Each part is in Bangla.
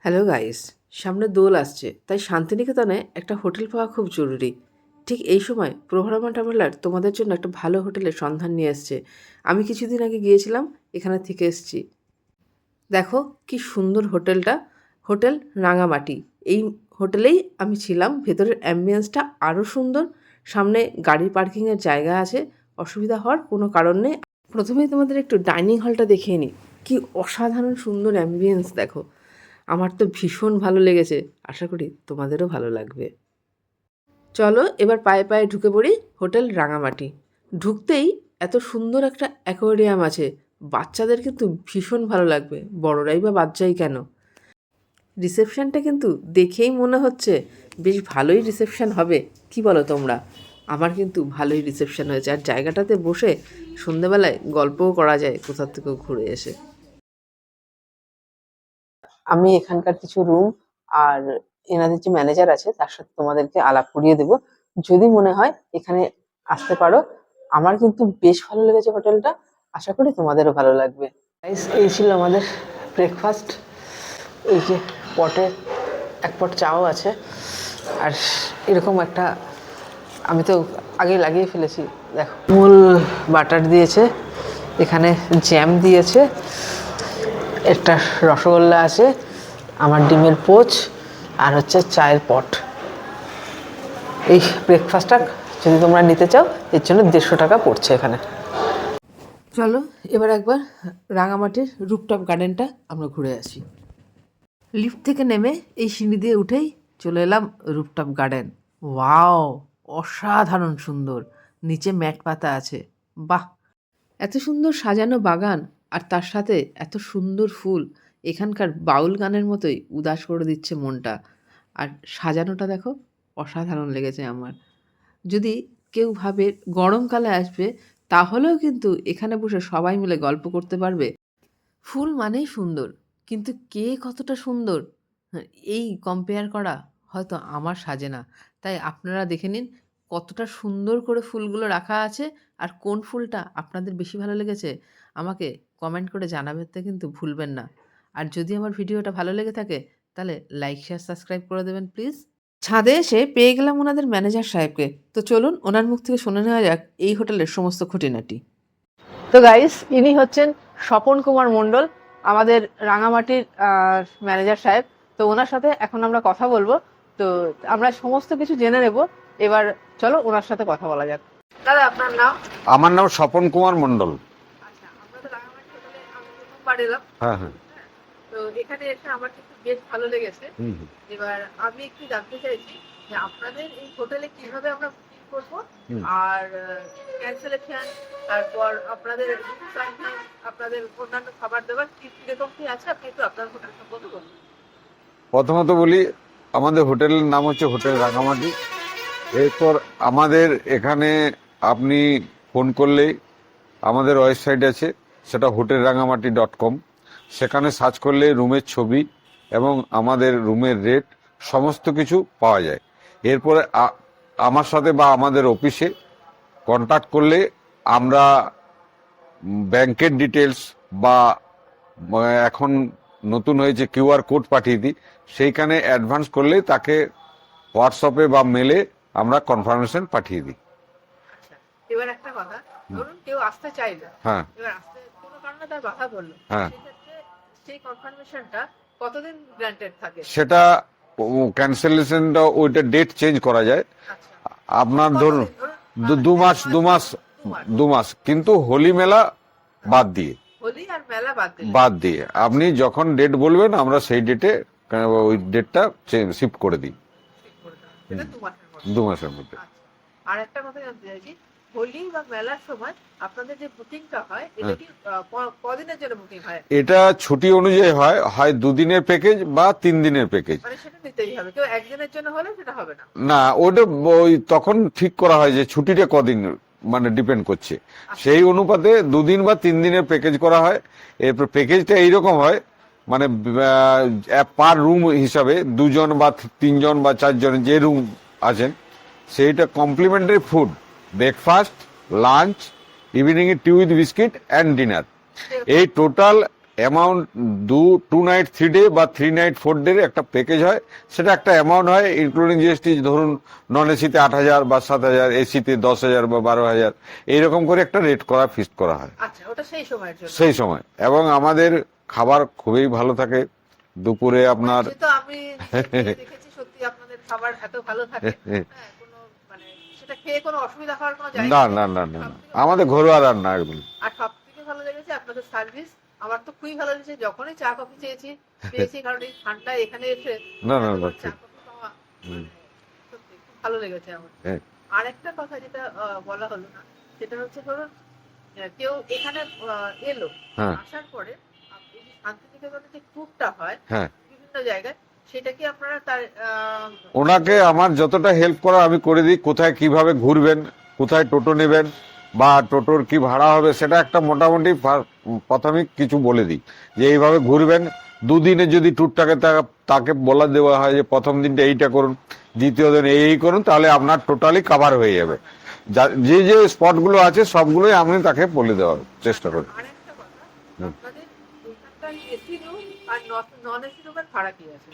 হ্যালো গাইস, সামনে দোল আসছে, তাই শান্তিনিকেতনে একটা হোটেল পাওয়া খুব জরুরি। ঠিক এই সময় প্রভারমা ট্রাভেলার তোমাদের জন্য একটা ভালো হোটেলের সন্ধান নিয়ে এসছে। আমি কিছুদিন আগে গিয়েছিলাম, এখানে থেকে এসছি। দেখো কি সুন্দর হোটেলটা, হোটেল রাঙামাটি। এই হোটেলেই আমি ছিলাম। ভেতরের অ্যাম্বিয়েন্সটা আরও সুন্দর, সামনে গাড়ি পার্কিংয়ের জায়গা আছে, অসুবিধা হওয়ার কোনো কারণ নেই। প্রথমেই তোমাদের একটু ডাইনিং হলটা দেখিয়ে নিই। কি অসাধারণ সুন্দর অ্যাম্বিয়েন্স দেখো, আমার তো ভীষণ ভালো লেগেছে। আশা করি তোমাদেরও ভালো লাগবে। চলো এবার পায়ে পায়ে ঢুকে পড়ি হোটেল রাঙামাটি। ঢুকতেই এত সুন্দর একটা অ্যাকোয়ারিয়াম আছে, বাচ্চাদের কিন্তু ভীষণ ভালো লাগবে, বড়রাই বা বাচ্চাই কেন। রিসেপশনটা কিন্তু দেখেই মনে হচ্ছে বেশ ভালোই রিসেপশন হবে, কি বলো তোমরা? আমার কিন্তু ভালোই রিসেপশন হয়েছে, আর জায়গাটাতে বসে সন্ধেবেলায় গল্পও করা যায় কোথার থেকেও ঘুরে এসে। আমি এখানকার কিছু রুম আর এনাদের যে ম্যানেজার আছে তার সাথে তোমাদেরকে আলাপ করিয়ে দেবো, যদি মনে হয় এখানে আসতে পারো। আমার কিন্তু বেশ ভালো লেগেছে হোটেলটা, আশা করি তোমাদেরও ভালো লাগবে। Guys, এই ছিল আমাদের ব্রেকফাস্ট। এই যে পটে এক পট চাও আছে, আর এরকম একটা, আমি তো আগে লাগিয়ে ফেলেছি, দেখো মূল বাটার দিয়েছে, এখানে জ্যাম দিয়েছে, একটা রসগোল্লা আছে, আমার ডিমের পোচ, আর হচ্ছে চায়ের পট। এই ব্রেকফাস্টটা যদি তোমরা নিতে চাও এর জন্য 150 টাকা পড়ছে এখানে। চলো এবার একবার রাঙামাটির রুপটপ গার্ডেনটা আমরা ঘুরে আসি। লিফট থেকে নেমে এই সিঁড়ি দিয়ে উঠেই চলে এলাম রুপটপ গার্ডেন। ওয়াও, অসাধারণ সুন্দর, নিচে ম্যাট পাতা আছে। বাহ, এত সুন্দর সাজানো বাগান, আর তার সাথে এত সুন্দর ফুল, এখানকার বাউল গানের মতোই উদাস করে দিচ্ছে মনটা। আর সাজানোটা দেখো, অসাধারণ লেগেছে আমার। যদি কেউ ভাবে গরমকালে আসবে, তাহলেও কিন্তু এখানে বসে সবাই মিলে গল্প করতে পারবে। ফুল মানেই সুন্দর, কিন্তু কে কতটা সুন্দর, হ্যাঁ, এই কম্পেয়ার করা হয়তো আমার সাজে না। তাই আপনারা দেখে নিন কতটা সুন্দর করে ফুলগুলো রাখা আছে, আর কোন ফুলটা আপনাদের বেশি ভালো লেগেছে আমাকে কমেন্ট করে জানাতে কিন্তু ভুলবেন না। আর যদি আমার ভিডিওটা ভালো লেগে থাকে তাহলে লাইক শেয়ার সাবস্ক্রাইব করে দেবেন প্লিজ। ছাদে এসে পেয়ে গেলাম ওনাদের ম্যানেজার সাহেবকে, তো চলুন ওনার মুখ থেকে শুনে নেওয়া যাক এই হোটেলের সমস্ত খুঁটিনাটি। তো গাইস, ইনি হচ্ছেন স্বপন কুমার মণ্ডল, আমাদের রাঙামাটির ম্যানেজার সাহেব। তো ওনার সাথে এখন আমরা কথা বলবো, তো আমরা সমস্ত কিছু জেনে নেব। এবার চলো ওনার সাথে কথা বলা যাক। দাদা, আপনার নাম? আমার নাম স্বপন কুমার মণ্ডল। আচ্ছা, আমরা তো রাঙামাটি হোটেলে আমি প্রথমবার এলাম। হ্যাঁ হ্যাঁ। তো এখানে এসে আমার কিন্তু বেশ ভালো লেগেছে। হুম হুম, এবার আমি একটু জানতে চাইছি যে আপনাদের এই হোটেলে কিভাবে আমরা বুকিং করব, হুম। আর ক্যান্সেলেশন, তারপর আপনাদের আপনাদের অন্যান্য খাবার দাবার কিরকম কি আছে, আপনি একটু আপনার হোটেল সম্পর্কে বলুন। প্রথমত বলি, আমাদের হোটেলের নাম হচ্ছে হোটেল রাঙামাটি। এরপর আমাদের এখানে আপনি ফোন করলেই আমাদের ওয়েবসাইট আছে, সেটা hotelrangamati.com। সেখানে সার্চ করলে রুমের ছবি এবং আমাদের রুমের রেট সমস্ত কিছু পাওয়া যায়। এরপরে আমার সাথে বা আমাদের অফিসে কন্ট্যাক্ট করলে আমরা ব্যাংকের ডিটেলস বা এখন নতুন হয়েছে কিউআর কোড পাঠিয়ে দিই, সেইখানে অ্যাডভান্স করলে তাকে হোয়াটসঅ্যাপে বা মেলে আমরা কনফার্মেশন পাঠিয়ে দিই। আচ্ছা, এবার একটা কথা, ধরুন কেউ আসতে চাইলো, হ্যাঁ এবার আসতে কোনো কারণে তার বাধা পড়লো, হ্যাঁ, সেক্ষেত্রে সেই কনফার্মেশনটা কতদিন গ্রান্টেড থাকে? সেটা ক্যান্সেলেশনটা ওইটা ডেট চেঞ্জ করা যায়। আচ্ছা, আপনার ধরুন কতদিন? ধরুন দু মাস, দু মাস। 2 মাস, কিন্তু হোলি মেলা বাদ দিয়ে হোলি আর মেলা বাদ দিয়ে আপনি যখন ডেট বলবেন আমরা সেই ডেটে ওই ডেটটা শিফট করে দিই। সেটা 2 মাসের মধ্যে। 2 মাসের মধ্যে। আচ্ছা, আর একটা কথা জানতে চাইছি, হোলি বা মেলার সময় আপনাদের যে বুকিংটা হয়, এটা হ্যাঁ। কি কদিনের জন্য বুকিং হয়? এটা ছুটি অনুযায়ী হয়, হয় 2 দিনের প্যাকেজ বা 3 দিনের প্যাকেজ। মানে সেটা নিতেই হবে, কেউ একদিনের জন্য হলে সেটা হবে না? না, ওটা ওই তখন ঠিক করা হয় যে ছুটিটা কদিন, মানে ডিপেন্ড করছে, সেই অনুপাতে 2 দিন বা 3 দিনের প্যাকেজ করা হয়। এরপর প্যাকেজটা এইরকম হয়, মানে পার রুম হিসাবে 2 জন বা 3 জন বা 4 জন যে রুম আছেন, সেইটা complimentary food, breakfast, lunch, evening এ tea with biscuit and dinner, এই টোটাল অ্যামাউন্ট 2 নাইট 3 ডে বা 3 নাইট 4 ডে একটা প্যাকেজ হয়, সেটা একটা অ্যামাউন্ট হয় ইনক্লুডিং জিএসটি। ধরুন নন এসিতে 8,000 বা 7,000, এসিতে 10,000 বা 12,000, এইরকম করে একটা রেট করা ফিক্সড করা হয় আচ্ছা, ওটা সেই সময়ের জন্য। সেই সময়। এবং আমাদের খাবার খুবই ভালো থাকে দুপুরে আপনার। সে তো আমি নিজে খেয়ে দেখেছি, সত্যি আপনাদের খাবার এত ভালো থাকে, হ্যাঁ, কোনো মানে সেটা খেয়ে কোনো অসুবিধা হওয়ার কোনো জায়গা না নেই। না না না না, সবথেকে আমাদের ভালো ঘরোয়া রান্না একদম। আর সব থেকে ভালো লেগেছে আপনাদের সার্ভিস। আমার তো খুবই ভালো লেগেছে, যখনই চা কফি পেয়েছি, কারণ এই ঠান্ডায় এখানে এসে না না এত না, চা ঠিক। কফি পাওয়া হুম। মানে সত্যি খুব ভালো লেগেছে আমার। হ্যাঁ। আরেকটা কথা যেটা বলা হলো না, সেটা হচ্ছে ধরুন কেউ এখানে এলো, হ্যাঁ আসার পরে এই যে শান্তিনিকেতনে যে ট্যুরটা হয় হ্যাঁ, বিভিন্ন জায়গায়, সেটা কি আপনারা তার ওনাকে আমার যতটা হেল্প করা আমি করে দিই। কোথায় কিভাবে ঘুরবেন, কোথায় টোটো নেবেন বা টোটোর কি ভাড়া হবে, সেটা একটা মোটামুটি প্রাথমিক কিছু বলে দিই যে এইভাবে ঘুরবেন। দুদিনে যদি ট্যুরটাকে তাকে বলা দেওয়া হয় যে প্রথম দিনটা এইটা করুন, দ্বিতীয় দিন এই করুন, তাহলে আপনার টোটালি কাভার হয়ে যাবে। যে যে স্পটগুলো আছে সবগুলোই আমি তাকে বলে দেওয়ার চেষ্টা করি। আরেকটা কথা, আপনাদের এখানকার এসি রুম আর নন এসি রুমের ভাড়া কি আছে?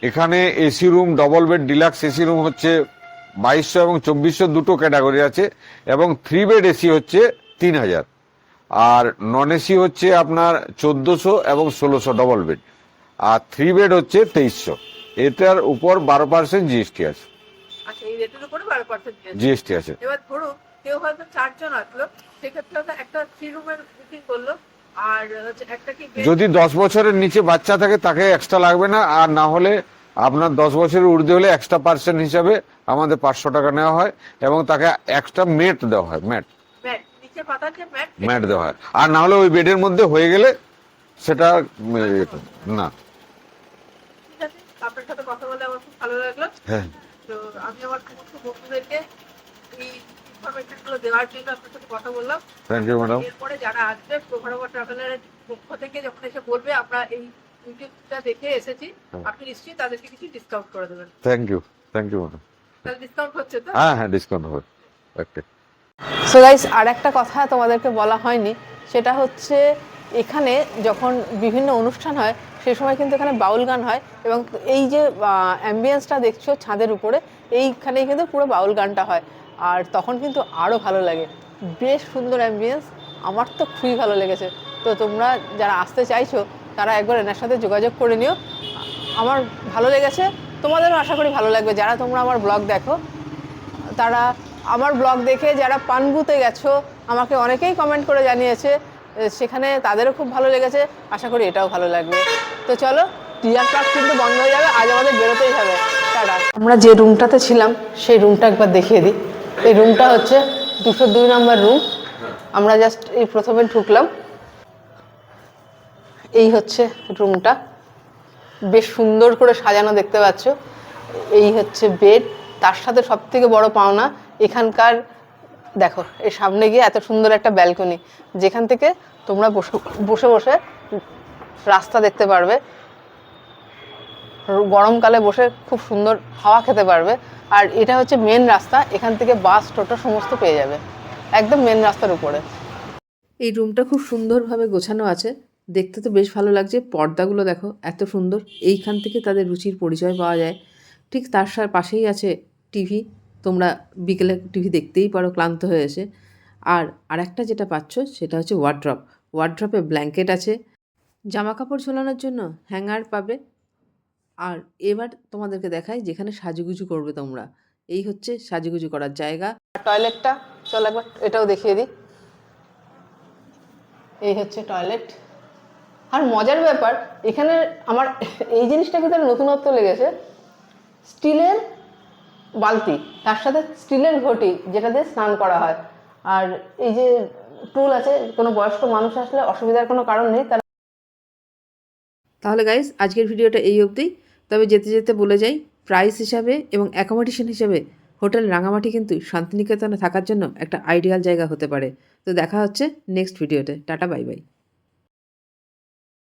এখানে AC room, double bed deluxe AC room হচ্ছে 2200 এবং 2400 দুটো ক্যাটাগরি আছে, এবং 3 বেড এসি হচ্ছে 3,000, আর নন এসি হচ্ছে আপনার 1400 এবং 1600 ডবল বেড, আর 3 বেড হচ্ছে 2300। এটার উপর 12% জিএসটি আছে। আচ্ছা, এই রেটের উপরে 12% জিএসটি আছে। এবার ধরুন কেউ হয়তো 4 জন আসলো, সেক্ষেত্রে হয়তো একটা 3 রুমের বুকিং করলো, আর হচ্ছে একটা কি যদি 10 বছরের নিচে বাচ্চা থাকে তাকে এক্সট্রা লাগবে না, আর না হলে আপনার 10 বছরের ঊর্ধ্বে হলে এক্সট্রা পার্সেন্ট হিসাবে আমাদের 500 টাকা নেওয়া হয়, এবং তাকে এক্সট্রা ম্যাট দেওয়া হয়, ম্যাট নিচে পাতার যে ম্যাট, ম্যাট দেওয়া হয়। আর না হলে ওই বেডের মধ্যে হয়ে গেলে সেটা না। ঠিক আছে, আপনার সাথে কথা বলে আমার খুব ভালো লাগলো। হ্যাঁ, তো আমি আমার সমস্ত বন্ধুদেরকে এই ইনফরমেশনগুলো দেওয়ার জন্য আপনার সাথে কথা বললাম। Thank you madam. এরপরে যারা আসবে প্রভারবা ট্রাভেলারের পক্ষ থেকে যখন এসে বলবে আমরা এই ইউটিউবটা দেখে এসেছি, আপনি নিশ্চয়ই তাদেরকে কিছু ডিসকাউন্ট করে দেবেন। Thank you madam. তাহলে ডিসকাউন্ট হচ্ছে তো? হ্যাঁ হ্যাঁ, ডিসকাউন্ট হবে একটা। সো গাইস, আর একটা কথা তোমাদেরকে বলা হয়নি, সেটা হচ্ছে এখানে যখন বিভিন্ন অনুষ্ঠান হয় সেই সময় কিন্তু এখানে বাউল গান হয়, এবং এই যে অ্যাম্বিয়েন্সটা দেখছো ছাদের উপরে, এইখানেই কিন্তু পুরো বাউল গানটা হয়, আর তখন কিন্তু আরও ভালো লাগে। বেশ সুন্দর অ্যাম্বিয়েন্স, আমার তো খুবই ভালো লেগেছে। তো তোমরা যারা আসতে চাইছো তারা একবার এনার সাথে যোগাযোগ করে নিও। আমার ভালো লেগেছে, তোমাদেরও আশা করি ভালো লাগবে। যারা তোমরা আমার ব্লগ দেখো, তারা আমার ব্লগ দেখে যারা পানগুতে গেছো, আমাকে অনেকেই কমেন্ট করে জানিয়েছে সেখানে তাদেরও খুব ভালো লেগেছে। আশা করি এটাও ভালো লাগবে। তো চলো, ডিয়ার পার্ক কিন্তু বন্ধ হয়ে যাবে, আজ আমাদের বেরোতেই হবে। টাটা। আমরা যে রুমটাতে ছিলাম সেই রুমটা একবার দেখিয়ে দিই। এই রুমটা হচ্ছে 202 নম্বর রুম। আমরা জাস্ট এই প্রথমে ঢুকলাম, এই হচ্ছে রুমটা, বেশ সুন্দর করে সাজানো দেখতে পাচ্ছ। এই হচ্ছে বেড, তার সাথে সব থেকে বড় পাওনা এখানকার দেখো, এই সামনে গিয়ে এত সুন্দর একটা ব্যালকনি, যেখান থেকে তোমরা বসে বসে বসে রাস্তা দেখতে পারবে। গরমকালে বসে খুব সুন্দর হাওয়া খেতে পারবে। আর এটা হচ্ছে মেন রাস্তা, এখান থেকে বাস টোটো সমস্ত পেয়ে যাবে একদম মেন রাস্তার উপরে। এই রুমটা খুব সুন্দরভাবে গোছানো আছে, দেখতে তো বেশ ভালো লাগছে। পর্দাগুলো দেখো এত সুন্দর, এইখান থেকে তাদের রুচির পরিচয় পাওয়া যায়। ঠিক তার পাশেই আছে টিভি, তোমরা বিকেলে টিভি দেখতেই পারো ক্লান্ত হয়ে এসে। আর আরেকটা যেটা পাচ্ছ সেটা হচ্ছে ওয়ার্ড্রপ। ওয়ার্ড্রপে ব্ল্যাঙ্কেট আছে, জামা কাপড় ঝোলানোর জন্য হ্যাঙ্গার পাবে। আর এবার তোমাদেরকে দেখাই যেখানে সাজুগুজু করবে তোমরা, এই হচ্ছে সাজুগুজু করার জায়গা। টয়লেটটা চল একবার এটাও দেখিয়ে দিই। এই হচ্ছে টয়লেট। আর মজার ব্যাপার, এখানে আমার এই জিনিসটা কিন্তু নতুনত্ব লেগেছে, স্টিলের বালতি, তার সাথে স্টিলের ঘটি যেটা দিয়ে স্নান করা হয়। আর এই যে টুল আছে, কোনো বয়স্ক মানুষ আসলে অসুবিধার কোনো কারণ নেই। তাহলে গাইস, আজকের ভিডিওটা এই অবধি। তবে যেতে যেতে বলে যাই, প্রাইস হিসাবে এবং অ্যাকোমোডেশন হিসাবে হোটেল রাঙামাটি কিন্তু শান্তিনিকেতনে থাকার জন্য একটা আইডিয়াল জায়গা হতে পারে। তো দেখা হচ্ছে নেক্সট ভিডিওতে। Tata, bye bye.